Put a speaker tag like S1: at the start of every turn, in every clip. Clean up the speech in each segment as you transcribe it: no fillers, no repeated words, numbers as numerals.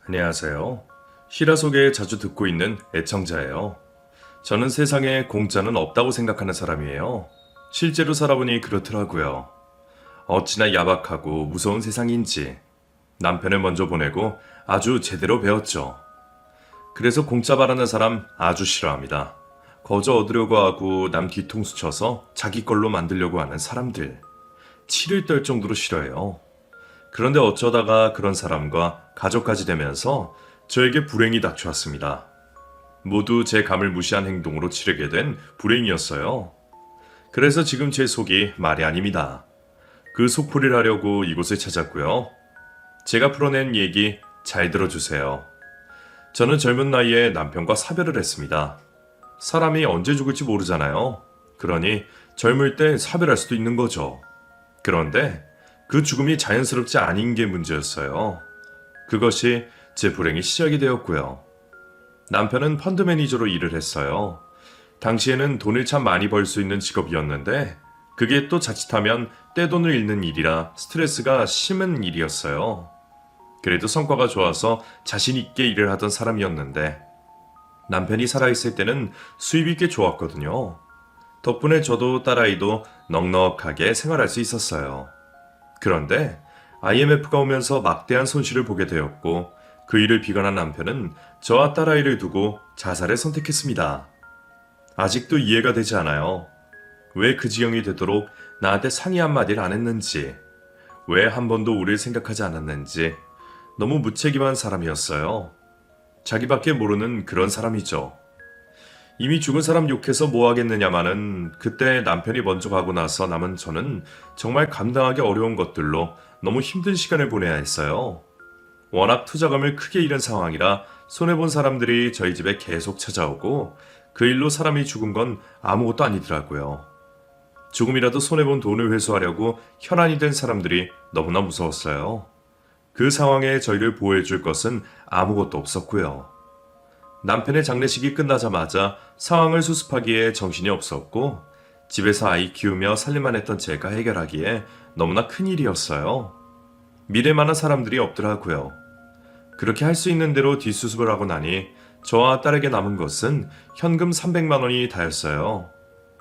S1: 안녕하세요. 실화 소개 자주 듣고 있는 애청자예요. 저는 세상에 공짜는 없다고 생각하는 사람이에요. 실제로 살아보니 그렇더라고요. 어찌나 야박하고 무서운 세상인지 남편을 먼저 보내고 아주 제대로 배웠죠. 그래서 공짜 바라는 사람 아주 싫어합니다. 거저 얻으려고 하고 남 뒤통수 쳐서 자기 걸로 만들려고 하는 사람들. 치를 떨 정도로 싫어해요. 그런데 어쩌다가 그런 사람과 가족까지 되면서 저에게 불행이 닥쳐왔습니다. 모두 제 감을 무시한 행동으로 치르게 된 불행이었어요. 그래서 지금 제 속이 말이 아닙니다. 그 속풀이를 하려고 이곳을 찾았고요. 제가 풀어낸 얘기 잘 들어주세요. 저는 젊은 나이에 남편과 사별을 했습니다. 사람이 언제 죽을지 모르잖아요. 그러니 젊을 때 사별할 수도 있는 거죠. 그런데 그 죽음이 자연스럽지 않은 게 문제였어요. 그것이 제 불행의 시작이 되었고요. 남편은 펀드 매니저로 일을 했어요. 당시에는 돈을 참 많이 벌 수 있는 직업이었는데 그게 또 자칫하면 떼돈을 잃는 일이라 스트레스가 심한 일이었어요. 그래도 성과가 좋아서 자신 있게 일을 하던 사람이었는데 남편이 살아있을 때는 수입이 꽤 좋았거든요. 덕분에 저도 딸아이도 넉넉하게 생활할 수 있었어요. 그런데 IMF가 오면서 막대한 손실을 보게 되었고 그 일을 비관한 남편은 저와 딸아이를 두고 자살을 선택했습니다. 아직도 이해가 되지 않아요. 왜 그 지경이 되도록 나한테 상의 한마디를 안 했는지, 왜 한 번도 우리를 생각하지 않았는지 너무 무책임한 사람이었어요. 자기밖에 모르는 그런 사람이죠. 이미 죽은 사람 욕해서 뭐 하겠느냐마는 그때 남편이 먼저 가고 나서 남은 저는 정말 감당하기 어려운 것들로 너무 힘든 시간을 보내야 했어요. 워낙 투자금을 크게 잃은 상황이라 손해본 사람들이 저희 집에 계속 찾아오고 그 일로 사람이 죽은 건 아무것도 아니더라고요. 조금이라도 손해본 돈을 회수하려고 혈안이 된 사람들이 너무나 무서웠어요. 그 상황에 저희를 보호해줄 것은 아무것도 없었고요. 남편의 장례식이 끝나자마자 상황을 수습하기에 정신이 없었고 집에서 아이 키우며 살림만 했던 제가 해결하기에 너무나 큰일이었어요. 믿을 만한 사람들이 없더라고요. 그렇게 할 수 있는 대로 뒷수습을 하고 나니 저와 딸에게 남은 것은 현금 300만 원이 다였어요.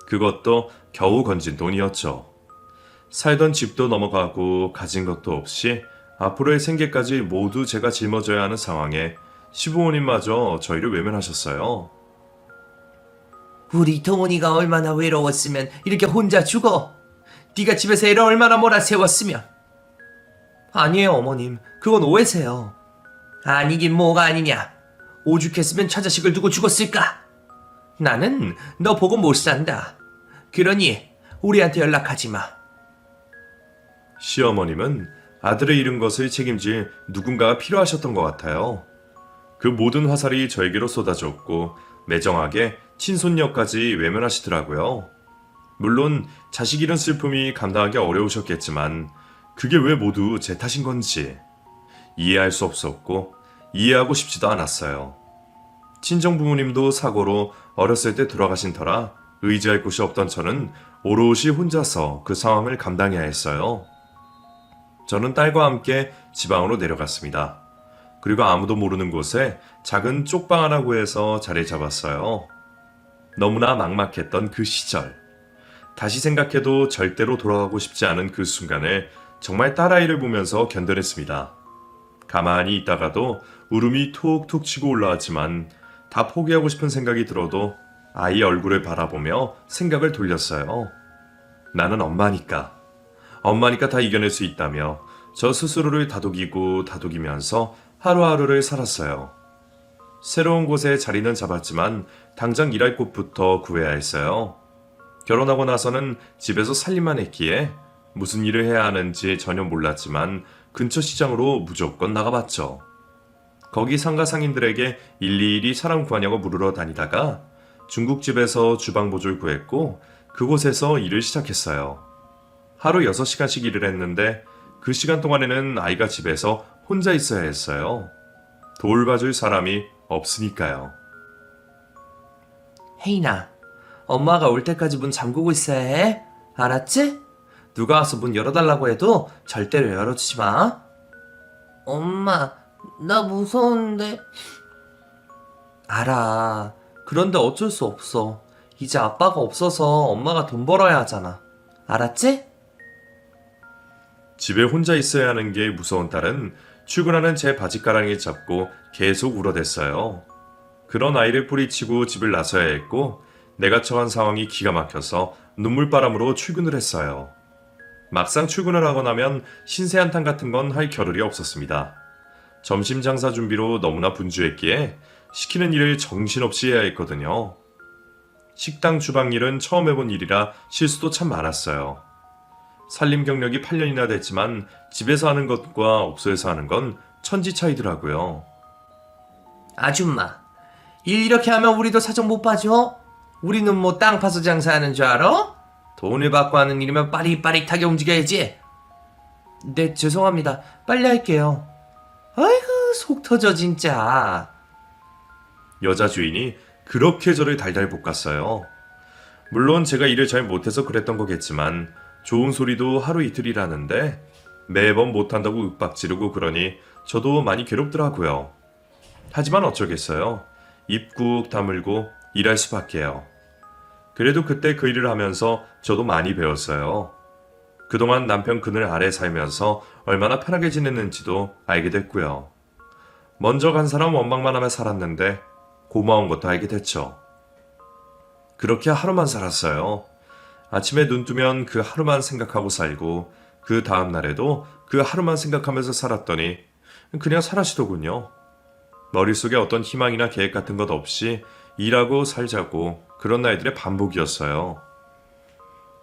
S1: 그것도 겨우 건진 돈이었죠. 살던 집도 넘어가고 가진 것도 없이 앞으로의 생계까지 모두 제가 짊어져야 하는 상황에 시부모님마저 저희를 외면하셨어요.
S2: 우리 동훈이가 얼마나 외로웠으면 이렇게 혼자 죽어. 네가 집에서 애를 얼마나 몰아세웠으면. 아니에요, 어머님. 그건 오해세요. 아니긴 뭐가 아니냐. 오죽했으면 처자식을 두고 죽었을까. 나는 너 보고 못 산다. 그러니 우리한테 연락하지 마.
S1: 시어머님은 아들을 잃은 것을 책임질 누군가가 필요하셨던 것 같아요. 그 모든 화살이 저에게로 쏟아졌고 매정하게 친손녀까지 외면하시더라고요. 물론 자식 잃은 슬픔이 감당하기 어려우셨겠지만 그게 왜 모두 제 탓인 건지 이해할 수 없었고 이해하고 싶지도 않았어요. 친정 부모님도 사고로 어렸을 때 돌아가신 터라 의지할 곳이 없던 저는 오롯이 혼자서 그 상황을 감당해야 했어요. 저는 딸과 함께 지방으로 내려갔습니다. 그리고 아무도 모르는 곳에 작은 쪽방 하나 구해서 자리 잡았어요. 너무나 막막했던 그 시절. 다시 생각해도 절대로 돌아가고 싶지 않은 그 순간을 정말 딸아이를 보면서 견뎌냈습니다. 가만히 있다가도 울음이 툭툭 치고 올라왔지만 다 포기하고 싶은 생각이 들어도 아이 얼굴을 바라보며 생각을 돌렸어요. 나는 엄마니까. 엄마니까 다 이겨낼 수 있다며 저 스스로를 다독이고 다독이면서 하루하루를 살았어요. 새로운 곳에 자리는 잡았지만 당장 일할 곳부터 구해야 했어요. 결혼하고 나서는 집에서 살림만 했기에 무슨 일을 해야 하는지 전혀 몰랐지만 근처 시장으로 무조건 나가봤죠. 거기 상가 상인들에게 일일이 사람 구하냐고 물으러 다니다가 중국집에서 주방보조를 구했고 그곳에서 일을 시작했어요. 하루 6시간씩 일을 했는데 그 시간 동안에는 아이가 집에서 혼자 있어야 했어요. 돌봐줄 사람이 없으니까요.
S2: 혜인아, 엄마가 올 때까지 문 잠그고 있어야 해. 알았지? 누가 와서 문 열어달라고 해도 절대로 열어주지 마. 엄마, 나 무서운데. 알아. 그런데 어쩔 수 없어. 이제 아빠가 없어서 엄마가 돈 벌어야 하잖아. 알았지?
S1: 집에 혼자 있어야 하는 게 무서운 딸은 출근하는 제 바지가랑이 잡고 계속 울어댔어요. 그런 아이를 뿌리치고 집을 나서야 했고 내가 처한 상황이 기가 막혀서 눈물바람으로 출근을 했어요. 막상 출근을 하고 나면 신세 한탄 같은 건 할 겨를이 없었습니다. 점심 장사 준비로 너무나 분주했기에 시키는 일을 정신없이 해야 했거든요. 식당 주방 일은 처음 해본 일이라 실수도 참 많았어요. 살림 경력이 8년이나 됐지만 집에서 하는 것과 업소에서 하는 건 천지 차이더라고요.
S2: 아줌마, 일 이렇게 하면 우리도 사정 못 봐줘? 우리는 뭐 땅 파서 장사하는 줄 알아? 돈을 받고 하는 일이면 빠릿빠릿하게 움직여야지. 네, 죄송합니다. 빨리 할게요. 아이고, 속 터져 진짜.
S1: 여자 주인이 그렇게 저를 달달 볶았어요. 물론 제가 일을 잘 못해서 그랬던 거겠지만 좋은 소리도 하루 이틀이라는데 매번 못한다고 윽박 지르고 그러니 저도 많이 괴롭더라고요. 하지만 어쩌겠어요. 입 꾹 다물고 일할 수밖에요. 그래도 그때 그 일을 하면서 저도 많이 배웠어요. 그동안 남편 그늘 아래 살면서 얼마나 편하게 지냈는지도 알게 됐고요. 먼저 간 사람 원망만 하며 살았는데 고마운 것도 알게 됐죠. 그렇게 하루만 살았어요. 아침에 눈 뜨면 그 하루만 생각하고 살고 그 다음 날에도 그 하루만 생각하면서 살았더니 그냥 사라지더군요. 머릿속에 어떤 희망이나 계획 같은 것 없이 일하고 살자고 그런 날들의 반복이었어요.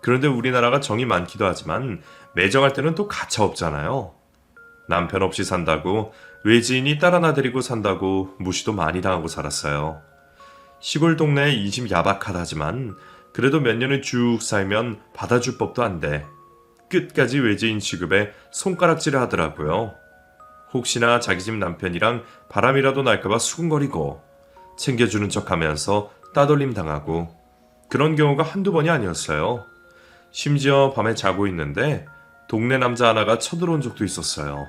S1: 그런데 우리나라가 정이 많기도 하지만 매정할 때는 또 가차없잖아요. 남편 없이 산다고 외지인이 딸 하나 데리고 산다고 무시도 많이 당하고 살았어요. 시골 동네에 인심 야박하다지만 그래도 몇 년을 쭉 살면 받아줄 법도 한데 끝까지 외지인 취급에 손가락질을 하더라고요. 혹시나 자기 집 남편이랑 바람이라도 날까봐 수군거리고 챙겨주는 척하면서 따돌림 당하고 그런 경우가 한두 번이 아니었어요. 심지어 밤에 자고 있는데 동네 남자 하나가 쳐들어온 적도 있었어요.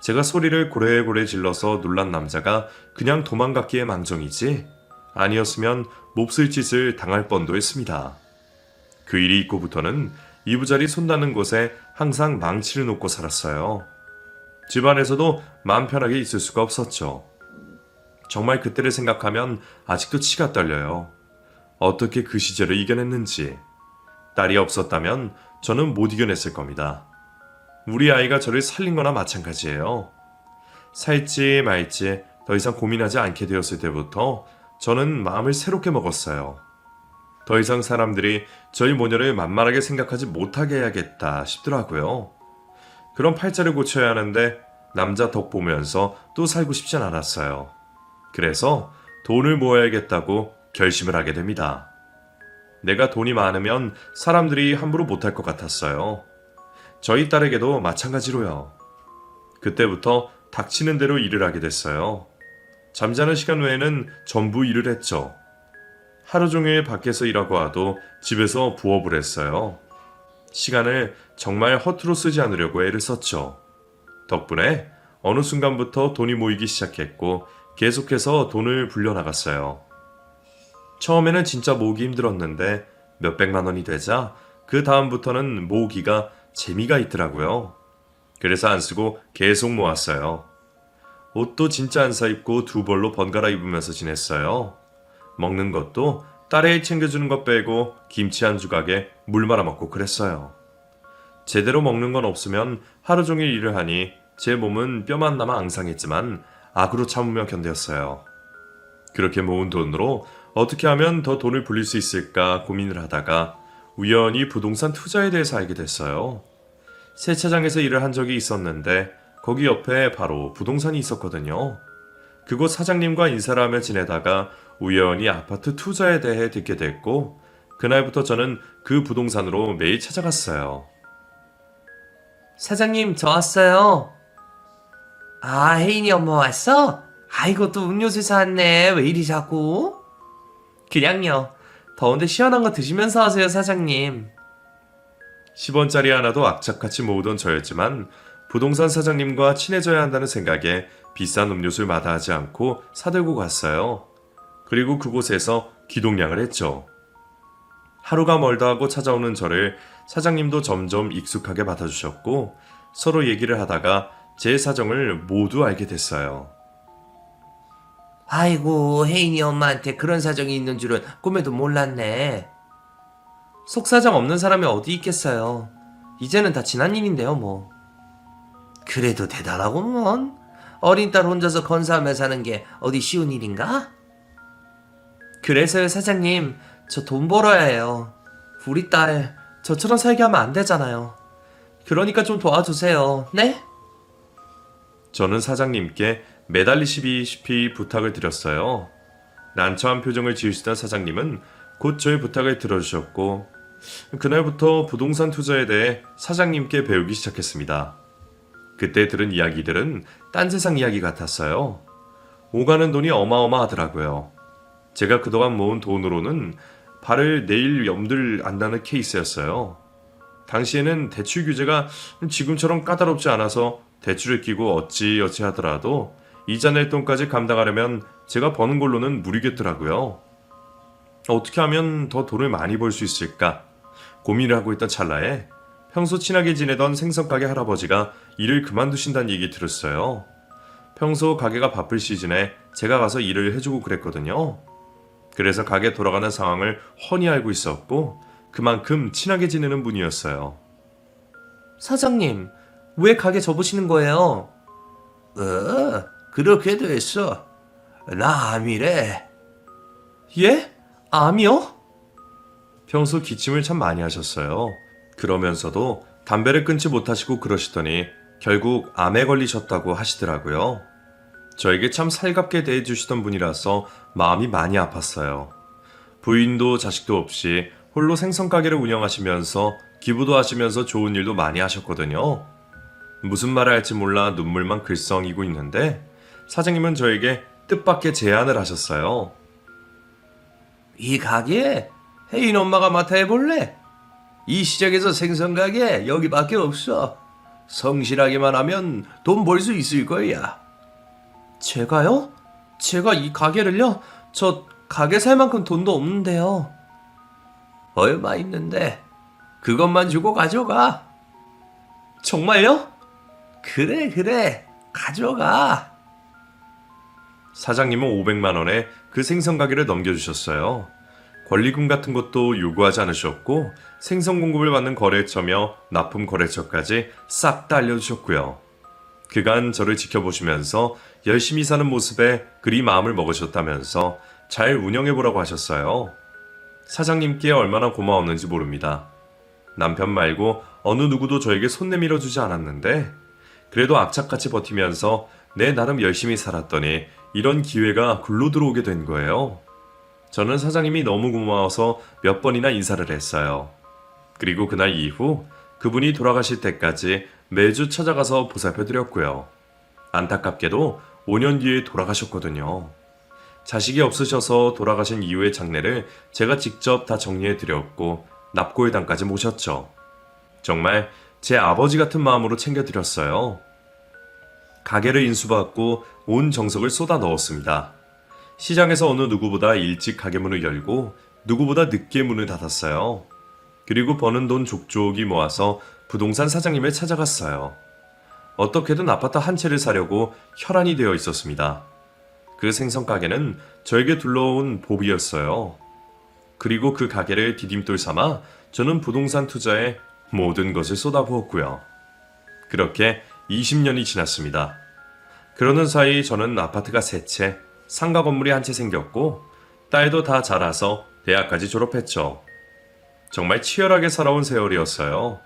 S1: 제가 소리를 고래고래 질러서 놀란 남자가 그냥 도망갔기에 망정이지 아니었으면 몹쓸 짓을 당할 뻔도 했습니다. 그 일이 있고부터는 이부자리 손 닿는 곳에 항상 망치를 놓고 살았어요. 집안에서도 마음 편하게 있을 수가 없었죠. 정말 그때를 생각하면 아직도 치가 떨려요. 어떻게 그 시절을 이겨냈는지. 딸이 없었다면 저는 못 이겨냈을 겁니다. 우리 아이가 저를 살린 거나 마찬가지예요. 살지 말지 더 이상 고민하지 않게 되었을 때부터 저는 마음을 새롭게 먹었어요. 더 이상 사람들이 저희 모녀를 만만하게 생각하지 못하게 해야겠다 싶더라고요. 그런 팔자를 고쳐야 하는데 남자 덕 보면서 또 살고 싶진 않았어요. 그래서 돈을 모아야겠다고 결심을 하게 됩니다. 내가 돈이 많으면 사람들이 함부로 못할 것 같았어요. 저희 딸에게도 마찬가지로요. 그때부터 닥치는 대로 일을 하게 됐어요. 잠자는 시간 외에는 전부 일을 했죠. 하루 종일 밖에서 일하고 와도 집에서 부업을 했어요. 시간을 정말 허투루 쓰지 않으려고 애를 썼죠. 덕분에 어느 순간부터 돈이 모이기 시작했고 계속해서 돈을 불려나갔어요. 처음에는 진짜 모으기 힘들었는데 몇백만 원이 되자 그 다음부터는 모으기가 재미가 있더라고요. 그래서 안 쓰고 계속 모았어요. 옷도 진짜 안 사입고 두 벌로 번갈아 입으면서 지냈어요. 먹는 것도 딸애 챙겨주는 것 빼고 김치 한 조각에 물 말아 먹고 그랬어요. 제대로 먹는 건 없으면 하루 종일 일을 하니 제 몸은 뼈만 남아 앙상했지만 악으로 참으며 견뎠어요. 그렇게 모은 돈으로 어떻게 하면 더 돈을 불릴 수 있을까 고민을 하다가 우연히 부동산 투자에 대해서 알게 됐어요. 세차장에서 일을 한 적이 있었는데 거기 옆에 바로 부동산이 있었거든요. 그곳 사장님과 인사를 하며 지내다가 우연히 아파트 투자에 대해 듣게 됐고 그날부터 저는 그 부동산으로 매일 찾아갔어요.
S2: 사장님, 저 왔어요. 아, 혜인이 엄마 왔어? 아이고, 또 음료수 사왔네. 왜 이리 자꾸? 그냥요. 더운데 시원한 거 드시면서 하세요, 사장님.
S1: 10원짜리 하나도 악착같이 모으던 저였지만 부동산 사장님과 친해져야 한다는 생각에 비싼 음료수를 마다하지 않고 사들고 갔어요. 그리고 그곳에서 기동량을 했죠. 하루가 멀다 하고 찾아오는 저를 사장님도 점점 익숙하게 받아주셨고 서로 얘기를 하다가 제 사정을 모두 알게 됐어요.
S2: 아이고, 혜인이 엄마한테 그런 사정이 있는 줄은 꿈에도 몰랐네. 속사정 없는 사람이 어디 있겠어요. 이제는 다 지난 일인데요, 뭐. 그래도 대단하구먼. 어린 딸 혼자서 건사하며 사는 게 어디 쉬운 일인가? 그래서요, 사장님. 저 돈 벌어야 해요. 우리 딸 저처럼 살게 하면 안 되잖아요. 그러니까 좀 도와주세요. 네?
S1: 저는 사장님께 매달리시다시피 부탁을 드렸어요. 난처한 표정을 지으시던 사장님은 곧 저의 부탁을 들어주셨고 그날부터 부동산 투자에 대해 사장님께 배우기 시작했습니다. 그때 들은 이야기들은 딴 세상 이야기 같았어요. 오가는 돈이 어마어마하더라고요. 제가 그동안 모은 돈으로는 발을 내일 염두를 안다는 케이스였어요. 당시에는 대출 규제가 지금처럼 까다롭지 않아서 대출을 끼고 어찌어찌 하더라도 이자 낼 돈까지 감당하려면 제가 버는 걸로는 무리겠더라고요. 어떻게 하면 더 돈을 많이 벌 수 있을까 고민을 하고 있던 찰나에 평소 친하게 지내던 생선가게 할아버지가 일을 그만두신다는 얘기 들었어요. 평소 가게가 바쁠 시즌에 제가 가서 일을 해주고 그랬거든요. 그래서 가게 돌아가는 상황을 훤히 알고 있었고 그만큼 친하게 지내는 분이었어요.
S2: 사장님, 왜 가게 접으시는 거예요? 그렇게 됐어. 나 암이래. 예? 암이요?
S1: 평소 기침을 참 많이 하셨어요. 그러면서도 담배를 끊지 못하시고 그러시더니 결국 암에 걸리셨다고 하시더라고요. 저에게 참 살갑게 대해주시던 분이라서 마음이 많이 아팠어요. 부인도 자식도 없이 홀로 생선가게를 운영하시면서 기부도 하시면서 좋은 일도 많이 하셨거든요. 무슨 말을 할지 몰라 눈물만 글썽이고 있는데 사장님은 저에게 뜻밖의 제안을 하셨어요.
S2: 이 가게 혜인 엄마가 맡아 해볼래? 이 시장에서 생선가게 여기밖에 없어. 성실하게만 하면 돈 벌 수 있을 거야. 제가요? 제가 이 가게를요? 저 가게 살 만큼 돈도 없는데요. 얼마 있는데 그것만 주고 가져가. 정말요? 그래 가져가.
S1: 사장님은 500만 원에 그 생선가게를 넘겨주셨어요. 권리금 같은 것도 요구하지 않으셨고 생선 공급을 받는 거래처며 납품 거래처까지 싹 다 알려주셨고요. 그간 저를 지켜보시면서 열심히 사는 모습에 그리 마음을 먹으셨다면서 잘 운영해보라고 하셨어요. 사장님께 얼마나 고마웠는지 모릅니다. 남편 말고 어느 누구도 저에게 손 내밀어 주지 않았는데 그래도 악착같이 버티면서 내 나름 열심히 살았더니 이런 기회가 굴러 들어오게 된 거예요. 저는 사장님이 너무 고마워서 몇 번이나 인사를 했어요. 그리고 그날 이후 그분이 돌아가실 때까지 매주 찾아가서 보살펴드렸고요. 안타깝게도 5년 뒤에 돌아가셨거든요. 자식이 없으셔서 돌아가신 이후의 장례를 제가 직접 다 정리해드렸고 납고회당까지 모셨죠. 정말 제 아버지 같은 마음으로 챙겨드렸어요. 가게를 인수받고 온 정석을 쏟아 넣었습니다. 시장에서 어느 누구보다 일찍 가게 문을 열고 누구보다 늦게 문을 닫았어요. 그리고 버는 돈 족족이 모아서 부동산 사장님을 찾아갔어요. 어떻게든 아파트 한 채를 사려고 혈안이 되어 있었습니다. 그 생선가게는 저에게 둘러온 복이었어요. 그리고 그 가게를 디딤돌 삼아 저는 부동산 투자에 모든 것을 쏟아부었고요. 그렇게 20년이 지났습니다. 그러는 사이 저는 아파트가 3채, 상가 건물이 한 채 생겼고 딸도 다 자라서 대학까지 졸업했죠. 정말 치열하게 살아온 세월이었어요.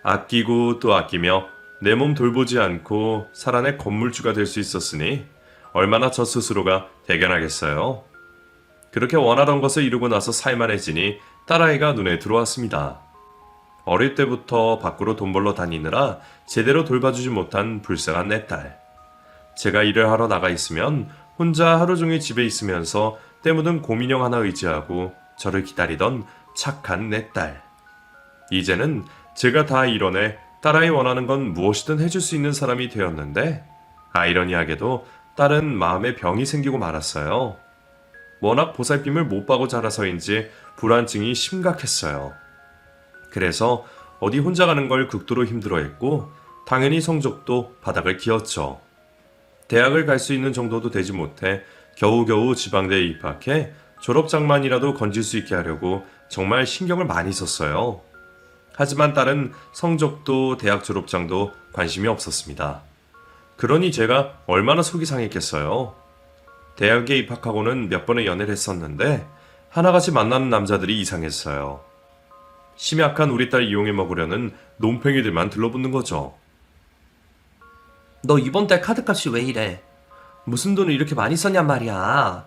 S1: 아끼고 또 아끼며 내 몸 돌보지 않고 살아내 건물주가 될 수 있었으니 얼마나 저 스스로가 대견하겠어요. 그렇게 원하던 것을 이루고 나서 살만해지니 딸아이가 눈에 들어왔습니다. 어릴 때부터 밖으로 돈 벌러 다니느라 제대로 돌봐주지 못한 불쌍한 내 딸. 제가 일을 하러 나가 있으면 혼자 하루 종일 집에 있으면서 때 묻은 곰인형 하나 의지하고 저를 기다리던 착한 내 딸. 이제는 제가 다 이뤄내 딸아이 원하는 건 무엇이든 해줄 수 있는 사람이 되었는데 아이러니하게도 딸은 마음에 병이 생기고 말았어요. 워낙 보살핌을 못 받고 자라서인지 불안증이 심각했어요. 그래서 어디 혼자 가는 걸 극도로 힘들어했고 당연히 성적도 바닥을 기었죠. 대학을 갈 수 있는 정도도 되지 못해 겨우겨우 지방대에 입학해 졸업장만이라도 건질 수 있게 하려고 정말 신경을 많이 썼어요. 하지만 딸은 성적도 대학 졸업장도 관심이 없었습니다. 그러니 제가 얼마나 속이 상했겠어요. 대학에 입학하고는 몇 번의 연애를 했었는데 하나같이 만나는 남자들이 이상했어요. 심약한 우리 딸 이용해 먹으려는 논팽이들만 들러붙는 거죠.
S2: 너 이번 달 카드값이 왜 이래? 무슨 돈을 이렇게 많이 썼냔 말이야.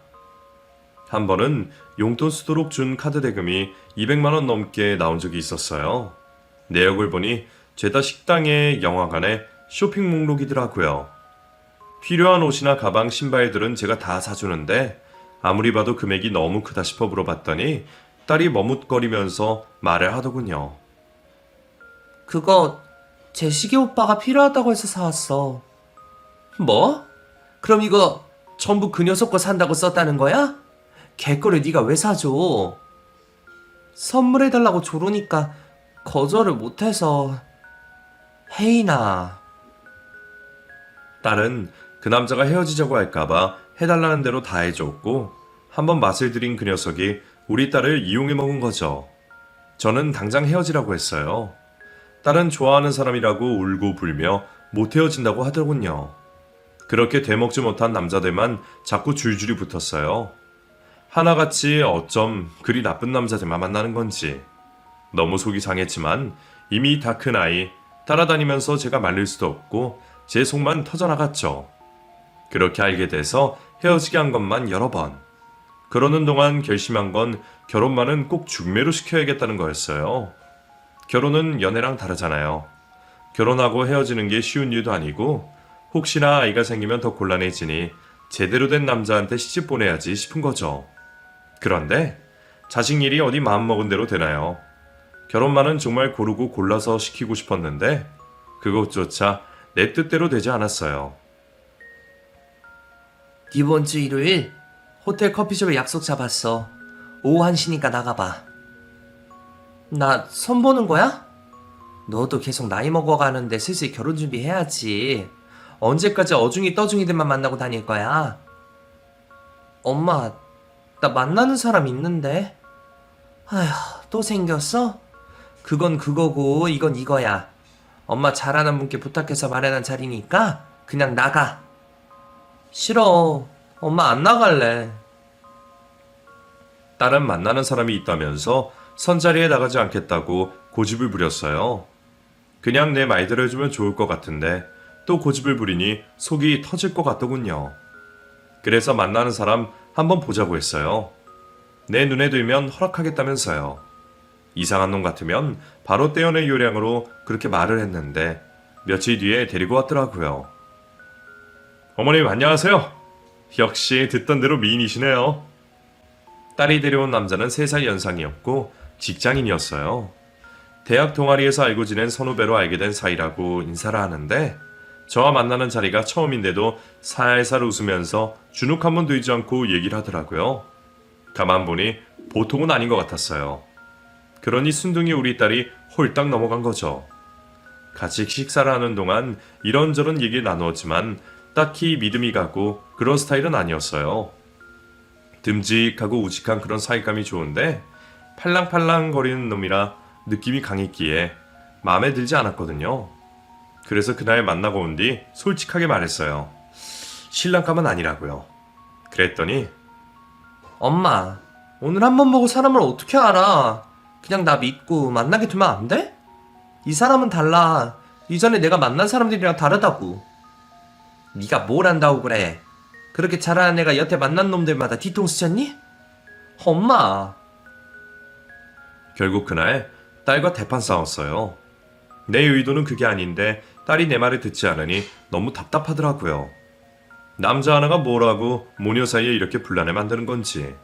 S1: 한 번은 용돈 쓰도록 준 카드 대금이 200만 원 넘게 나온 적이 있었어요. 내역을 보니 죄다 식당에 영화관에 쇼핑 목록이더라고요. 필요한 옷이나 가방, 신발들은 제가 다 사주는데 아무리 봐도 금액이 너무 크다 싶어 물어봤더니 딸이 머뭇거리면서 말을 하더군요.
S2: 그거 재식이 오빠가 필요하다고 해서 사왔어. 뭐? 그럼 이거 전부 그 녀석 거 산다고 썼다는 거야? 걔 거를 네가 왜 사줘? 선물해달라고 조르니까 거절을 못해서. 혜인아.
S1: 딸은 그 남자가 헤어지자고 할까봐 해달라는 대로 다 해줬고 한번 맛을 들인 그 녀석이 우리 딸을 이용해 먹은 거죠. 저는 당장 헤어지라고 했어요. 딸은 좋아하는 사람이라고 울고 불며 못 헤어진다고 하더군요. 그렇게 되먹지 못한 남자들만 자꾸 줄줄이 붙었어요. 하나같이 어쩜 그리 나쁜 남자들만 만나는 건지. 너무 속이 상했지만 이미 다 큰 아이 따라다니면서 제가 말릴 수도 없고 제 속만 터져나갔죠. 그렇게 알게 돼서 헤어지게 한 것만 여러 번. 그러는 동안 결심한 건 결혼만은 꼭 중매로 시켜야겠다는 거였어요. 결혼은 연애랑 다르잖아요. 결혼하고 헤어지는 게 쉬운 일도 아니고 혹시나 아이가 생기면 더 곤란해지니 제대로 된 남자한테 시집 보내야지 싶은 거죠. 그런데 자식 일이 어디 마음먹은 대로 되나요? 결혼만은 정말 고르고 골라서 시키고 싶었는데 그것조차 내 뜻대로 되지 않았어요.
S2: 이번 주 일요일 호텔 커피숍에 약속 잡았어. 오후 1시니까 나가봐. 나 선보는 거야? 너도 계속 나이 먹어가는데 슬슬 결혼 준비해야지. 언제까지 어중이 떠중이들만 만나고 다닐 거야? 엄마, 나 만나는 사람 있는데. 아휴, 또 생겼어? 그건 그거고 이건 이거야. 엄마 잘하는 분께 부탁해서 마련한 자리니까 그냥 나가. 싫어. 엄마 안 나갈래.
S1: 딸은 만나는 사람이 있다면서 선자리에 나가지 않겠다고 고집을 부렸어요. 그냥 내 말대로 해주면 좋을 것 같은데 또 고집을 부리니 속이 터질 것 같더군요. 그래서 만나는 사람 한번 보자고 했어요. 내 눈에 들면 허락하겠다면서요. 이상한 놈 같으면 바로 떼어낼 요량으로 그렇게 말을 했는데 며칠 뒤에 데리고 왔더라고요. 어머님 안녕하세요. 역시 듣던 대로 미인이시네요. 딸이 데려온 남자는 3살 연상이었고 직장인이었어요. 대학 동아리에서 알고 지낸 선후배로 알게 된 사이라고 인사를 하는데 저와 만나는 자리가 처음인데도 살살 웃으면서 주눅 한 번 들지 않고 얘기를 하더라고요. 가만 보니 보통은 아닌 것 같았어요. 그러니 순둥이 우리 딸이 홀딱 넘어간 거죠. 같이 식사를 하는 동안 이런저런 얘기를 나누었지만 딱히 믿음이 가고 그런 스타일은 아니었어요. 듬직하고 우직한 그런 사이감이 좋은데 팔랑팔랑 거리는 놈이라 느낌이 강했기에 마음에 들지 않았거든요. 그래서 그날 만나고 온 뒤 솔직하게 말했어요. 신랑감은 아니라고요. 그랬더니
S2: 엄마, 오늘 한 번 보고 사람을 어떻게 알아? 그냥 나 믿고 만나게 두면 안 돼? 이 사람은 달라. 이전에 내가 만난 사람들이랑 다르다고. 네가 뭘 안다고 그래? 그렇게 잘하는 애가 여태 만난 놈들마다 뒤통수 쳤니? 엄마.
S1: 결국 그날 딸과 대판 싸웠어요. 내 의도는 그게 아닌데 딸이 내 말을 듣지 않으니 너무 답답하더라고요. 남자 하나가 뭐라고 모녀 사이에 이렇게 분란을 만드는 건지.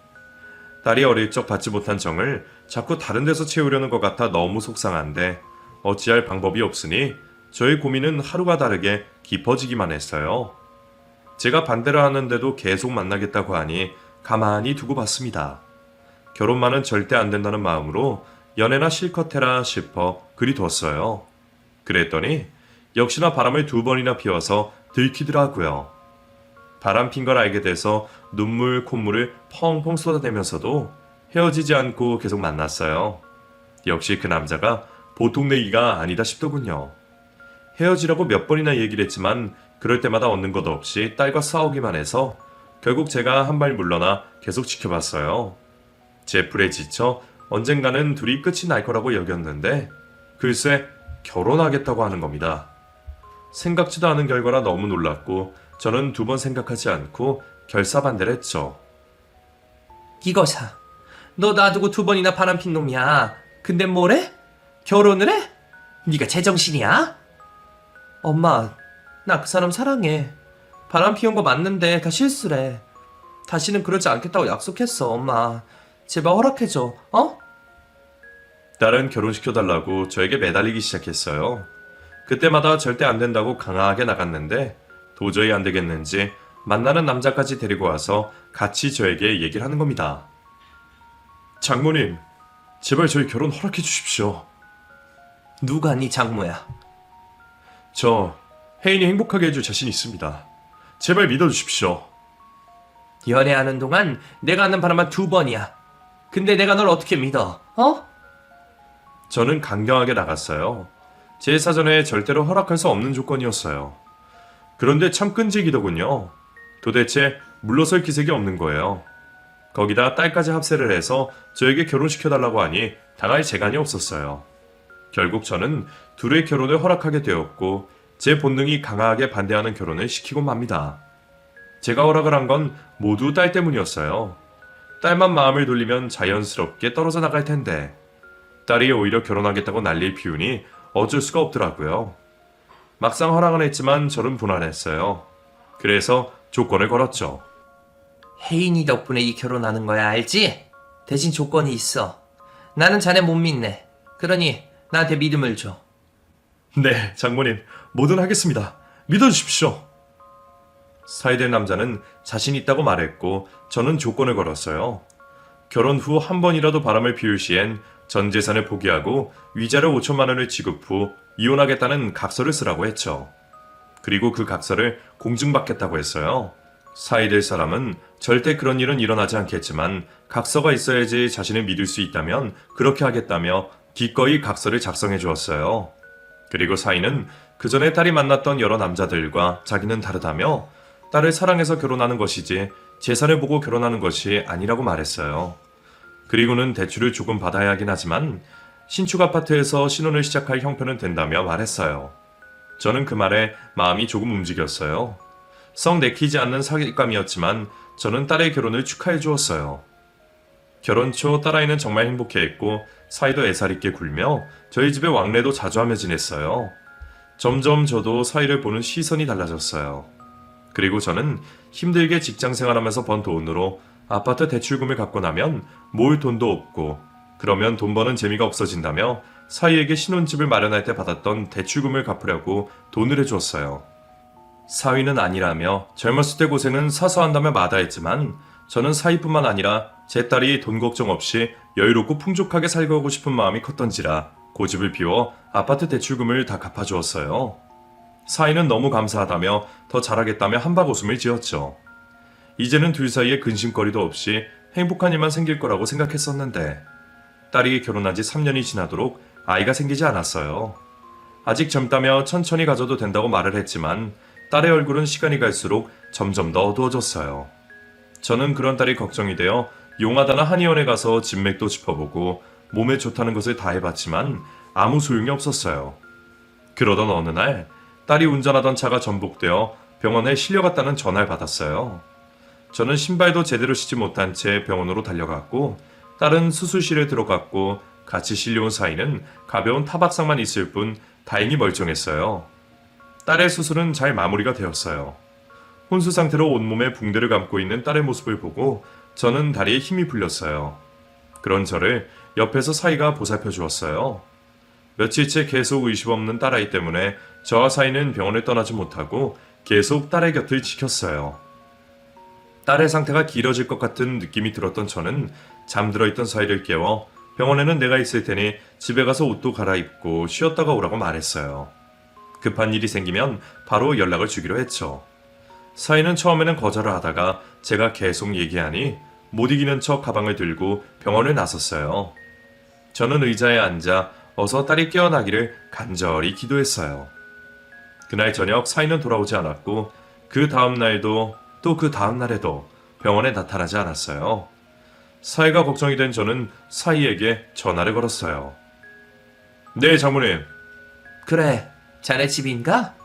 S1: 딸이 어릴 적 받지 못한 정을 자꾸 다른 데서 채우려는 것 같아 너무 속상한데 어찌할 방법이 없으니 저의 고민은 하루가 다르게 깊어지기만 했어요. 제가 반대를 하는데도 계속 만나겠다고 하니 가만히 두고 봤습니다. 결혼만은 절대 안 된다는 마음으로 연애나 실컷 해라 싶어 그리 뒀어요. 그랬더니 역시나 바람을 2번이나 피워서 들키더라고요. 바람 핀 걸 알게 돼서 눈물, 콧물을 펑펑 쏟아내면서도 헤어지지 않고 계속 만났어요. 역시 그 남자가 보통 내기가 아니다 싶더군요. 헤어지라고 몇 번이나 얘기를 했지만 그럴 때마다 얻는 것 없이 딸과 싸우기만 해서 결국 제가 한 발 물러나 계속 지켜봤어요. 제 풀에 지쳐 언젠가는 둘이 끝이 날 거라고 여겼는데 글쎄 결혼하겠다고 하는 겁니다. 생각지도 않은 결과라 너무 놀랐고 저는 2번 생각하지 않고 결사반대를 했죠.
S2: 이거사, 너 놔두고 2번이나 바람핀 놈이야. 근데 뭐래? 결혼을 해? 네가 제정신이야? 엄마, 나 그 사람 사랑해. 바람 피운 거 맞는데 다 실수래. 다시는 그러지 않겠다고 약속했어, 엄마. 제발 허락해줘, 어?
S1: 딸은 결혼시켜달라고 저에게 매달리기 시작했어요. 그때마다 절대 안 된다고 강하게 나갔는데 도저히 안 되겠는지 만나는 남자까지 데리고 와서 같이 저에게 얘기를 하는 겁니다. 장모님, 제발 저희 결혼 허락해 주십시오.
S2: 누가 네 장모야?
S1: 저 혜인이 행복하게 해줄 자신 있습니다. 제발 믿어주십시오.
S2: 연애하는 동안 내가 하는 바람만 2번이야. 근데 내가 널 어떻게 믿어, 어?
S1: 저는 강경하게 나갔어요. 제 사전에 절대로 허락할 수 없는 조건이었어요. 그런데 참 끈질기더군요. 도대체 물러설 기색이 없는 거예요. 거기다 딸까지 합세를 해서 저에게 결혼시켜달라고 하니 당할 재간이 없었어요. 결국 저는 둘의 결혼을 허락하게 되었고 제 본능이 강하게 반대하는 결혼을 시키고 맙니다. 제가 허락을 한 건 모두 딸 때문이었어요. 딸만 마음을 돌리면 자연스럽게 떨어져 나갈 텐데 딸이 오히려 결혼하겠다고 난리를 피우니 어쩔 수가 없더라고요. 막상 허락은 했지만 저는 불안했어요. 그래서 조건을 걸었죠.
S2: 혜인이 덕분에 이 결혼하는 거야, 알지? 대신 조건이 있어. 나는 자네 못 믿네. 그러니 나한테 믿음을 줘.
S1: 네, 장모님, 뭐든 하겠습니다. 믿어주십시오. 사이될 남자는 자신 있다고 말했고 저는 조건을 걸었어요. 결혼 후 한 번이라도 바람을 피울 시엔 전 재산을 포기하고 위자료 5천만 원을 지급 후 이혼하겠다는 각서를 쓰라고 했죠. 그리고 그 각서를 공증받겠다고 했어요. 사이될 사람은 절대 그런 일은 일어나지 않겠지만 각서가 있어야지 자신을 믿을 수 있다면 그렇게 하겠다며 기꺼이 각서를 작성해 주었어요. 그리고 사이는 그 전에 딸이 만났던 여러 남자들과 자기는 다르다며 딸을 사랑해서 결혼하는 것이지 재산을 보고 결혼하는 것이 아니라고 말했어요. 그리고는 대출을 조금 받아야 하긴 하지만 신축 아파트에서 신혼을 시작할 형편은 된다며 말했어요. 저는 그 말에 마음이 조금 움직였어요. 썩 내키지 않는 사귐이었지만 저는 딸의 결혼을 축하해 주었어요. 결혼 초 딸아이는 정말 행복해했고 사이도 애살있게 굴며 저희 집에 왕래도 자주 하며 지냈어요. 점점 저도 사이를 보는 시선이 달라졌어요. 그리고 저는 힘들게 직장 생활하면서 번 돈으로 아파트 대출금을 갚고 나면 모을 돈도 없고 그러면 돈 버는 재미가 없어진다며 사위에게 신혼집을 마련할 때 받았던 대출금을 갚으려고 돈을 해주었어요. 사위는 아니라며 젊었을 때 고생은 사서 한다며 마다했지만 저는 사위뿐만 아니라 제 딸이 돈 걱정 없이 여유롭고 풍족하게 살고 싶은 마음이 컸던지라 고집을 피워 아파트 대출금을 다 갚아주었어요. 사위는 너무 감사하다며 더 잘하겠다며 한박 웃음을 지었죠. 이제는 둘 사이에 근심거리도 없이 행복한 일만 생길 거라고 생각했었는데 딸이 결혼한 지 3년이 지나도록 아이가 생기지 않았어요. 아직 젊다며 천천히 가져도 된다고 말을 했지만 딸의 얼굴은 시간이 갈수록 점점 더 어두워졌어요. 저는 그런 딸이 걱정이 되어 용하다나 한의원에 가서 진맥도 짚어보고 몸에 좋다는 것을 다 해봤지만 아무 소용이 없었어요. 그러던 어느 날 딸이 운전하던 차가 전복되어 병원에 실려갔다는 전화를 받았어요. 저는 신발도 제대로 신지 못한 채 병원으로 달려갔고 딸은 수술실에 들어갔고 같이 실려온 사이는 가벼운 타박상만 있을 뿐 다행히 멀쩡했어요. 딸의 수술은 잘 마무리가 되었어요. 혼수 상태로 온몸에 붕대를 감고 있는 딸의 모습을 보고 저는 다리에 힘이 풀렸어요. 그런 저를 옆에서 사이가 보살펴 주었어요. 며칠째 계속 의심 없는 딸아이 때문에 저와 사이는 병원을 떠나지 못하고 계속 딸의 곁을 지켰어요. 딸의 상태가 길어질 것 같은 느낌이 들었던 저는 잠들어 있던 사이를 깨워 병원에는 내가 있을 테니 집에 가서 옷도 갈아입고 쉬었다가 오라고 말했어요. 급한 일이 생기면 바로 연락을 주기로 했죠. 사이는 처음에는 거절을 하다가 제가 계속 얘기하니 못 이기는 척 가방을 들고 병원을 나섰어요. 저는 의자에 앉아 어서 딸이 깨어나기를 간절히 기도했어요. 그날 저녁 사이는 돌아오지 않았고 그 다음 날도 또 그 다음 날에도 병원에 나타나지 않았어요. 사이가 걱정이 된 저는 사이에게 전화를 걸었어요. 네, 장모님.
S2: 그래, 자네 집인가?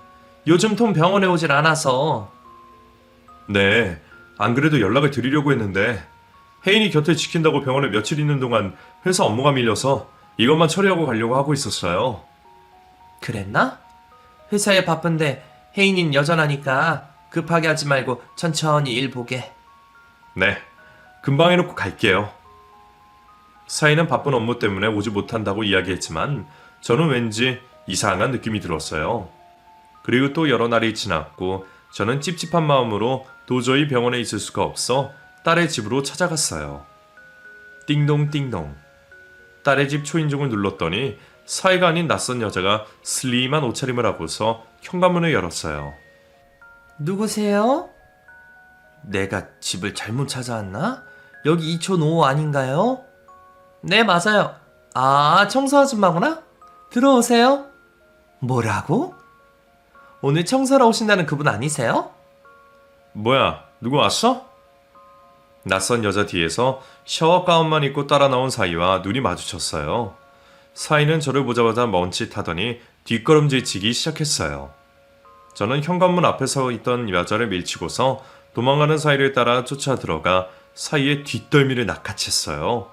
S2: 요즘 통 병원에 오질 않아서.
S1: 네, 안 그래도 연락을 드리려고 했는데 혜인이 곁을 지킨다고 병원에 며칠 있는 동안 회사 업무가 밀려서 이것만 처리하고 가려고 하고 있었어요.
S2: 그랬나? 회사에 바쁜데 혜인이는 여전하니까 급하게 하지 말고 천천히 일 보게.
S1: 네, 금방 해놓고 갈게요. 사이는 바쁜 업무 때문에 오지 못한다고 이야기했지만 저는 왠지 이상한 느낌이 들었어요. 그리고 또 여러 날이 지났고 저는 찝찝한 마음으로 도저히 병원에 있을 수가 없어 딸의 집으로 찾아갔어요. 띵동띵동. 딸의 집 초인종을 눌렀더니 사이가 아닌 낯선 여자가 슬림한 옷차림을 하고서 현관문을 열었어요.
S2: 누구세요? 내가 집을 잘못 찾아왔나? 여기 2촌5 아닌가요? 네, 맞아요. 아, 청소 아줌마구나? 들어오세요. 뭐라고? 오늘 청소하러 오신다는 그분 아니세요?
S1: 뭐야, 누구 왔어? 낯선 여자 뒤에서 샤워 가운만 입고 따라 나온 사이와 눈이 마주쳤어요. 사이는 저를 보자마자 멈칫하더니 뒷걸음질치기 시작했어요. 저는 현관문 앞에 서 있던 여자를 밀치고서 도망가는 사이를 따라 쫓아 들어가 사이의 뒷덜미를 낚아챘어요.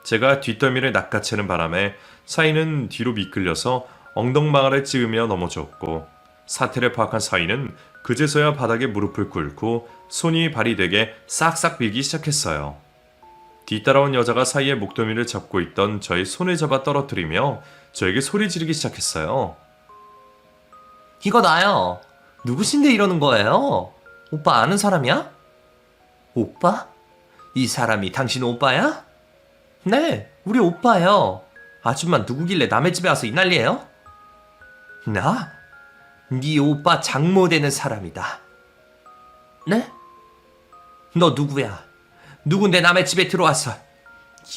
S1: 제가 뒷덜미를 낚아채는 바람에 사이는 뒤로 미끌려서 엉덩방아를 찌으며 넘어졌고 사태를 파악한 사이는 그제서야 바닥에 무릎을 꿇고 손이 발이 되게 싹싹 빌기 시작했어요. 뒤따라온 여자가 사이의 목덜미를 잡고 있던 저의 손을 잡아 떨어뜨리며 저에게 소리 지르기 시작했어요.
S2: 이거 나요. 누구신데 이러는 거예요? 오빠 아는 사람이야? 오빠? 이 사람이 당신 오빠야? 네, 우리 오빠예요. 아줌마 누구길래 남의 집에 와서 이 난리예요? 나? 네 오빠 장모 되는 사람이다. 네? 너 누구야? 누군데 남의 집에 들어왔어?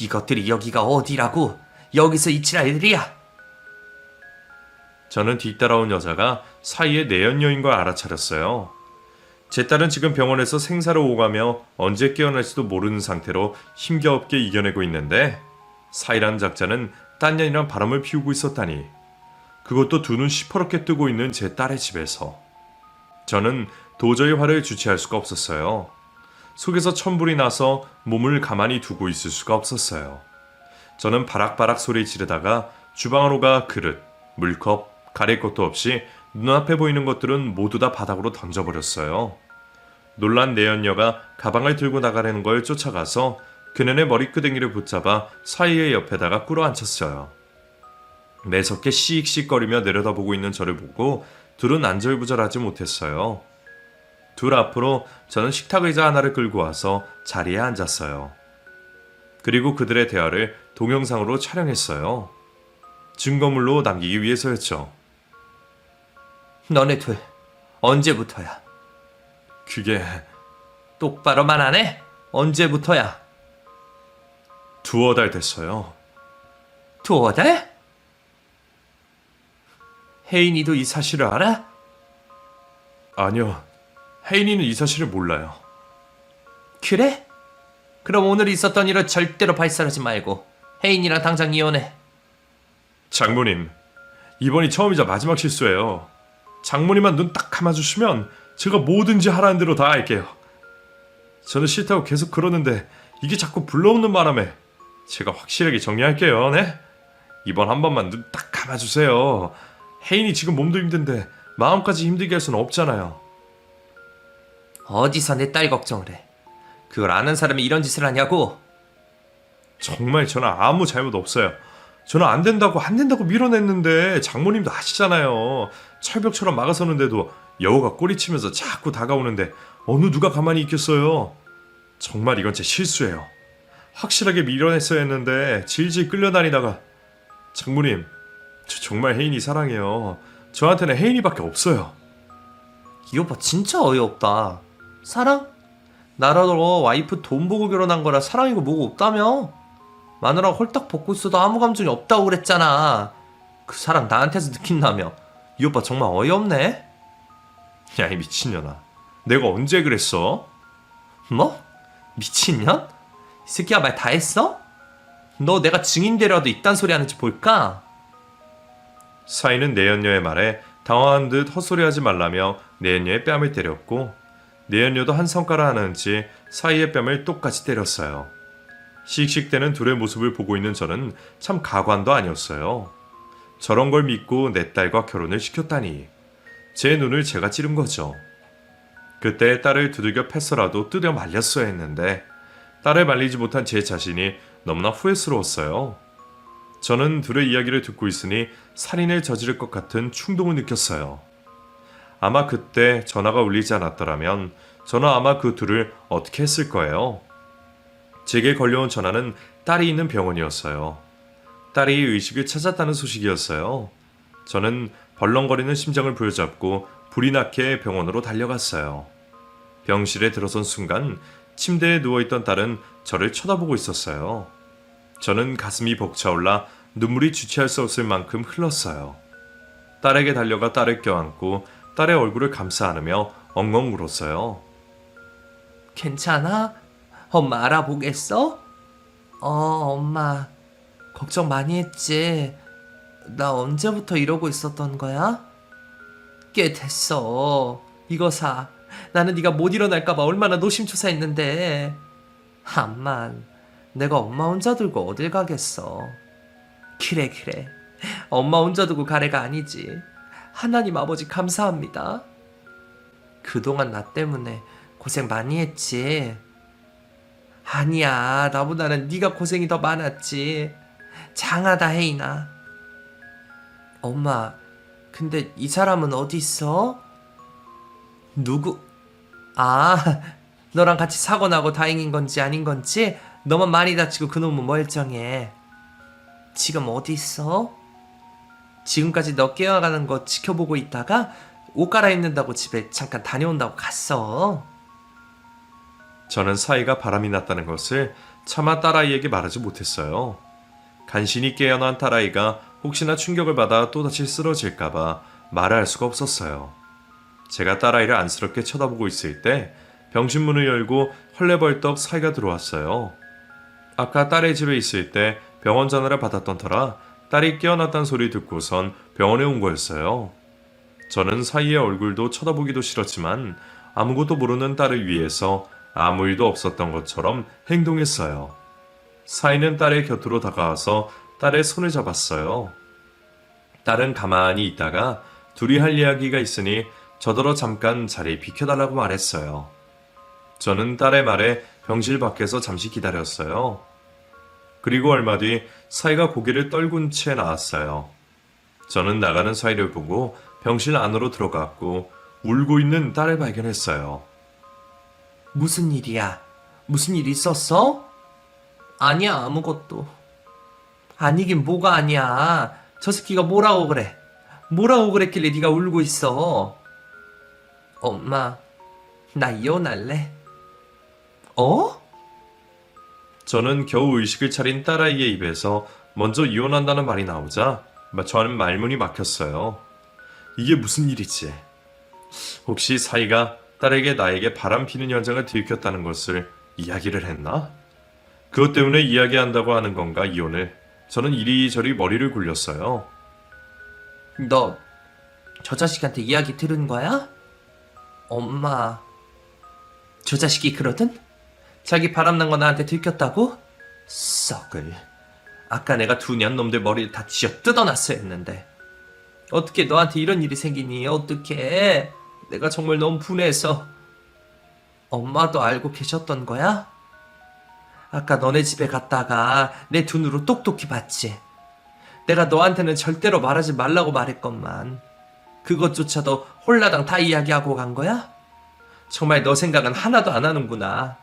S2: 이것들이 여기가 어디라고? 여기서 이칠할 일이야?
S1: 저는 뒤따라온 여자가 사이의 내연녀인 걸 알아차렸어요. 제 딸은 지금 병원에서 생사를 오가며 언제 깨어날지도 모르는 상태로 힘겨웁게 이겨내고 있는데 사이라는 작자는 딴 년이랑 바람을 피우고 있었다니. 그것도 두 눈 시퍼렇게 뜨고 있는 제 딸의 집에서. 저는 도저히 화를 주체할 수가 없었어요. 속에서 천불이 나서 몸을 가만히 두고 있을 수가 없었어요. 저는 바락바락 소리 지르다가 주방으로 가 그릇, 물컵, 가릴 것도 없이 눈앞에 보이는 것들은 모두 다 바닥으로 던져버렸어요. 놀란 내연녀가 가방을 들고 나가려는 걸 쫓아가서 그년의 머리끄댕이를 붙잡아 사이의 옆에다가 꿇어앉혔어요. 매섭게 씩씩거리며 내려다보고 있는 저를 보고 둘은 안절부절하지 못했어요. 둘 앞으로 저는 식탁 의자 하나를 끌고 와서 자리에 앉았어요. 그리고 그들의 대화를 동영상으로 촬영했어요. 증거물로 남기기 위해서였죠.
S2: 너네 둘 언제부터야?
S1: 그게
S2: 똑바로만 안 해? 언제부터야?
S1: 두어 달 됐어요.
S2: 두어 달? 혜인이도 이
S1: 사실을 알아? 아니요. 혜인이는 이 사실을 몰라요.
S2: 그래? 그럼 오늘 있었던 일을 절대로 발설하지 말고 혜인이랑 당장 이혼해.
S1: 장모님, 이번이 처음이자 마지막 실수예요. 장모님만 눈 딱 감아주시면 제가 뭐든지 하라는 대로 다 할게요. 저는 싫다고 계속 그러는데 이게 자꾸 불러오는 바람에 제가 확실하게 정리할게요. 네? 이번 한 번만 눈 딱 감아주세요. 혜인이 지금 몸도 힘든데 마음까지 힘들게 할 수는 없잖아요.
S2: 어디서 내 딸 걱정을 해. 그걸 아는 사람이 이런 짓을 하냐고.
S1: 정말 저는 아무 잘못 없어요. 저는 안 된다고 밀어냈는데 장모님도 아시잖아요. 철벽처럼 막아서는데도 여우가 꼬리치면서 자꾸 다가오는데 어느 누가 가만히 있겠어요. 정말 이건 제 실수예요. 확실하게 밀어냈어야 했는데 질질 끌려다니다가 장모님, 저 정말 혜인이 사랑해요. 저한테는 혜인이밖에 없어요.
S2: 이 오빠 진짜 어이없다. 사랑? 나라로 와이프 돈 보고 결혼한 거라 사랑이고 뭐고 없다며? 마누라가 홀딱 벗고 있어도 아무 감정이 없다고 그랬잖아. 그 사랑 나한테서 느낀다며. 이 오빠 정말 어이없네.
S1: 야, 이 미친년아. 내가 언제 그랬어?
S2: 뭐? 미친년? 이 새끼야 말 다 했어? 너 내가 증인 되려도 이딴 소리 하는지 볼까?
S1: 사이는 내연녀의 말에 당황한 듯 헛소리하지 말라며 내연녀의 뺨을 때렸고 내연녀도 한 성가라 하는지 사이의 뺨을 똑같이 때렸어요. 씩씩대는 둘의 모습을 보고 있는 저는 참 가관도 아니었어요. 저런 걸 믿고 내 딸과 결혼을 시켰다니. 제 눈을 제가 찌른 거죠. 그때 딸을 두들겨 패서라도 뜯어 말렸어야 했는데 딸을 말리지 못한 제 자신이 너무나 후회스러웠어요. 저는 둘의 이야기를 듣고 있으니 살인을 저지를 것 같은 충동을 느꼈어요. 아마 그때 전화가 울리지 않았더라면 저는 아마 그 둘을 어떻게 했을 거예요. 제게 걸려온 전화는 딸이 있는 병원이었어요. 딸이 의식을 찾았다는 소식이었어요. 저는 벌렁거리는 심장을 부여잡고 불이 나게 병원으로 달려갔어요. 병실에 들어선 순간 침대에 누워있던 딸은 저를 쳐다보고 있었어요. 저는 가슴이 벅차올라 눈물이 주체할 수 없을 만큼 흘렀어요. 딸에게 달려가 딸을 껴안고 딸의 얼굴을 감싸 안으며 엉엉 울었어요.
S2: 괜찮아? 엄마 알아보겠어? 엄마 걱정 많이 했지. 나 언제부터 이러고 있었던 거야? 꽤 됐어. 이거 사. 나는 네가 못 일어날까봐 얼마나 노심초사했는데. 암만 내가 엄마 혼자 들고 어딜 가겠어. 그래. 엄마 혼자 두고 가래가 아니지. 하나님 아버지 감사합니다. 그동안 나 때문에 고생 많이 했지. 아니야, 나보다는 네가 고생이 더 많았지. 장하다 혜인아. 엄마, 근데 이 사람은 어디 있어? 누구? 아, 너랑 같이 사고 나고 다행인 건지 아닌 건지 너만 많이 다치고 그놈은 멀쩡해. 지금 어디 있어? 지금까지 너 깨어가는 거 지켜보고 있다가 옷 갈아입는다고 집에 잠깐 다녀온다고 갔어.
S1: 저는 사이가 바람이 났다는 것을 차마 딸아이에게 말하지 못했어요. 간신히 깨어난 딸아이가 혹시나 충격을 받아 또다시 쓰러질까봐 말을 할 수가 없었어요. 제가 딸아이를 안쓰럽게 쳐다보고 있을 때 병실문을 열고 헐레벌떡 사이가 들어왔어요. 아까 딸의 집에 있을 때 병원 전화를 받았던 터라 딸이 깨어났다는 소리 듣고선 병원에 온 거였어요. 저는 사이의 얼굴도 쳐다보기도 싫었지만 아무것도 모르는 딸을 위해서 아무 일도 없었던 것처럼 행동했어요. 사이는 딸의 곁으로 다가와서 딸의 손을 잡았어요. 딸은 가만히 있다가 둘이 할 이야기가 있으니 저더러 잠깐 자리 비켜달라고 말했어요. 저는 딸의 말에 병실 밖에서 잠시 기다렸어요. 그리고 얼마 뒤 사이가 고개를 떨군 채 나왔어요. 저는 나가는 사이를 보고 병실 안으로 들어갔고 울고 있는 딸을 발견했어요.
S2: 무슨 일이야? 무슨 일 있었어? 아니야, 아무것도. 아니긴 뭐가 아니야. 저 새끼가 뭐라고 그래? 뭐라고 그랬길래 네가 울고 있어? 엄마, 나 이혼할래. 어?
S1: 저는 겨우 의식을 차린 딸아이의 입에서 먼저 이혼한다는 말이 나오자 저는 말문이 막혔어요. 이게 무슨 일이지? 혹시 사이가 딸에게 나에게 바람피는 현장을 들켰다는 것을 이야기를 했나? 그것 때문에 이야기한다고 하는 건가 이혼을? 저는 이리저리 머리를 굴렸어요.
S2: 너 저 자식한테 이야기 들은 거야? 엄마, 저 자식이 그러든? 자기 바람난 거 나한테 들켰다고? 썩을. 아까 내가 두 년놈들 머리를 다 쥐어 뜯어놨어야 했는데. 어떻게 너한테 이런 일이 생기니? 어떻게? 내가 정말 너무 분해해서. 엄마도 알고 계셨던 거야? 아까 너네 집에 갔다가 내 두 눈으로 똑똑히 봤지. 내가 너한테는 절대로 말하지 말라고 말했건만 그것조차도 홀라당 다 이야기하고 간 거야? 정말 너 생각은 하나도 안 하는구나.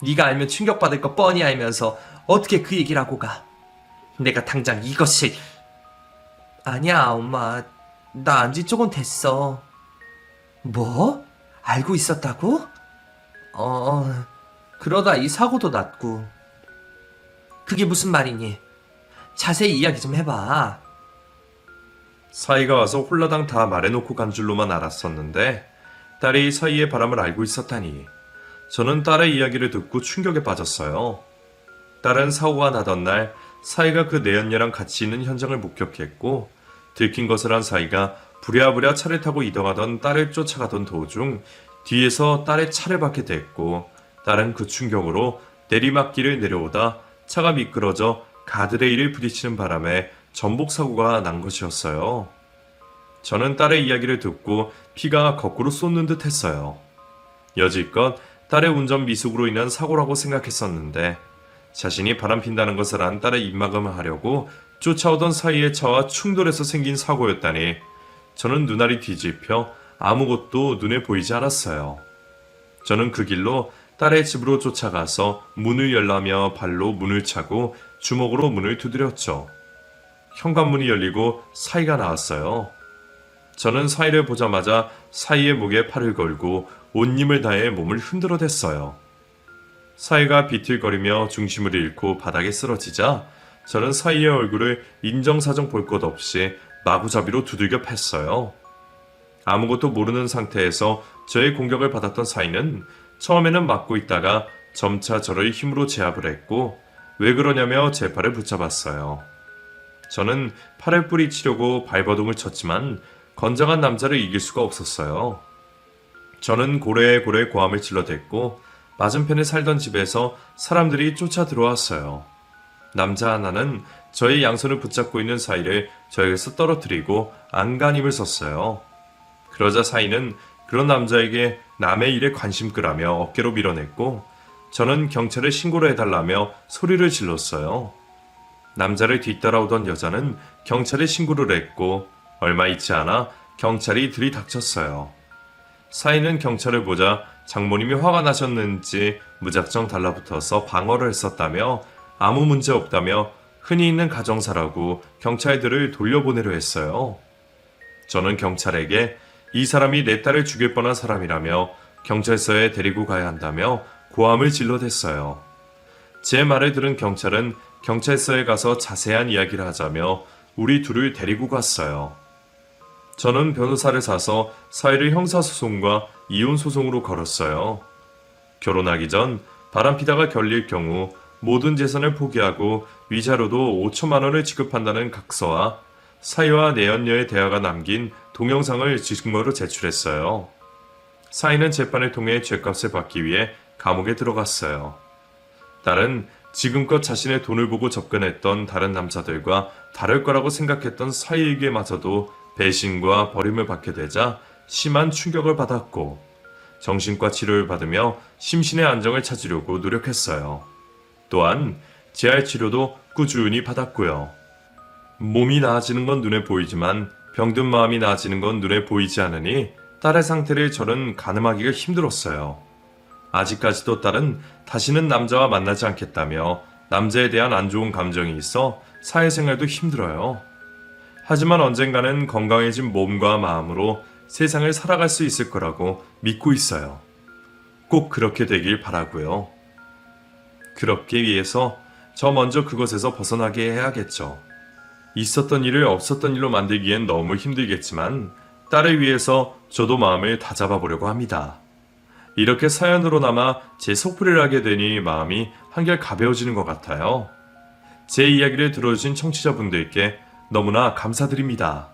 S2: 네가 알면 충격받을 거 뻔히 알면서 어떻게 그 얘기를 하고 가. 내가 당장 이것을... 아니야 엄마, 나 안지 조금 됐어. 뭐? 알고 있었다고? 그러다 이 사고도 났고. 그게 무슨 말이니? 자세히 이야기 좀 해봐.
S1: 사이가 와서 홀라당 다 말해놓고 간 줄로만 알았었는데 딸이 사이의 바람을 알고 있었다니 저는 딸의 이야기를 듣고 충격에 빠졌어요. 딸은 사고가 나던 날 사이가 그 내연녀랑 같이 있는 현장을 목격했고 들킨 것을 한 사이가 부랴부랴 차를 타고 이동하던 딸을 쫓아가던 도중 뒤에서 딸의 차를 받게 됐고 딸은 그 충격으로 내리막길을 내려오다 차가 미끄러져 가드레일을 부딪히는 바람에 전복사고가 난 것이었어요. 저는 딸의 이야기를 듣고 피가 거꾸로 쏟는 듯 했어요. 여지껏 딸의 운전 미숙으로 인한 사고라고 생각했었는데 자신이 바람핀다는 것을 안 딸의 입막음을 하려고 쫓아오던 사이의 차와 충돌해서 생긴 사고였다니 저는 눈알이 뒤집혀 아무것도 눈에 보이지 않았어요. 저는 그 길로 딸의 집으로 쫓아가서 문을 열라며 발로 문을 차고 주먹으로 문을 두드렸죠. 현관문이 열리고 사이가 나왔어요. 저는 사이를 보자마자 사이의 목에 팔을 걸고 온 힘을 다해 몸을 흔들어댔어요. 사이가 비틀거리며 중심을 잃고 바닥에 쓰러지자 저는 사이의 얼굴을 인정사정 볼 것 없이 마구잡이로 두들겨 팼어요. 아무것도 모르는 상태에서 저의 공격을 받았던 사이는 처음에는 맞고 있다가 점차 저를 힘으로 제압을 했고 왜 그러냐며 제 팔을 붙잡았어요. 저는 팔을 뿌리치려고 발버둥을 쳤지만 건장한 남자를 이길 수가 없었어요. 저는 고래고래 고함을 질러댔고 맞은편에 살던 집에서 사람들이 쫓아 들어왔어요. 남자 하나는 저의 양손을 붙잡고 있는 사이를 저에게서 떨어뜨리고 안간힘을 썼어요. 그러자 사이는 그런 남자에게 남의 일에 관심 끄라며 어깨로 밀어냈고 저는 경찰에 신고를 해달라며 소리를 질렀어요. 남자를 뒤따라오던 여자는 경찰에 신고를 했고 얼마 있지 않아 경찰이 들이닥쳤어요. 사이는 경찰을 보자 장모님이 화가 나셨는지 무작정 달라붙어서 방어를 했었다며 아무 문제 없다며 흔히 있는 가정사라고 경찰들을 돌려보내려 했어요. 저는 경찰에게 이 사람이 내 딸을 죽일 뻔한 사람이라며 경찰서에 데리고 가야 한다며 고함을 질러댔어요. 제 말을 들은 경찰은 경찰서에 가서 자세한 이야기를 하자며 우리 둘을 데리고 갔어요. 저는 변호사를 사서 사이를 형사소송과 이혼소송으로 걸었어요. 결혼하기 전 바람피다가 결릴 경우 모든 재산을 포기하고 위자료도 5천만 원을 지급한다는 각서와 사이와 내연녀의 대화가 남긴 동영상을 증거로 제출했어요. 사이는 재판을 통해 죗값을 받기 위해 감옥에 들어갔어요. 딸은 지금껏 자신의 돈을 보고 접근했던 다른 남자들과 다를 거라고 생각했던 사이에게마저도 배신과 버림을 받게 되자 심한 충격을 받았고 정신과 치료를 받으며 심신의 안정을 찾으려고 노력했어요. 또한 재활 치료도 꾸준히 받았고요. 몸이 나아지는 건 눈에 보이지만 병든 마음이 나아지는 건 눈에 보이지 않으니 딸의 상태를 저는 가늠하기가 힘들었어요. 아직까지도 딸은 다시는 남자와 만나지 않겠다며 남자에 대한 안 좋은 감정이 있어 사회생활도 힘들어요. 하지만 언젠가는 건강해진 몸과 마음으로 세상을 살아갈 수 있을 거라고 믿고 있어요. 꼭 그렇게 되길 바라고요. 그렇게 위해서 저 먼저 그것에서 벗어나게 해야겠죠. 있었던 일을 없었던 일로 만들기엔 너무 힘들겠지만 딸을 위해서 저도 마음을 다잡아 보려고 합니다. 이렇게 사연으로 남아 제 속풀이를 하게 되니 마음이 한결 가벼워지는 것 같아요. 제 이야기를 들어주신 청취자분들께 너무나 감사드립니다.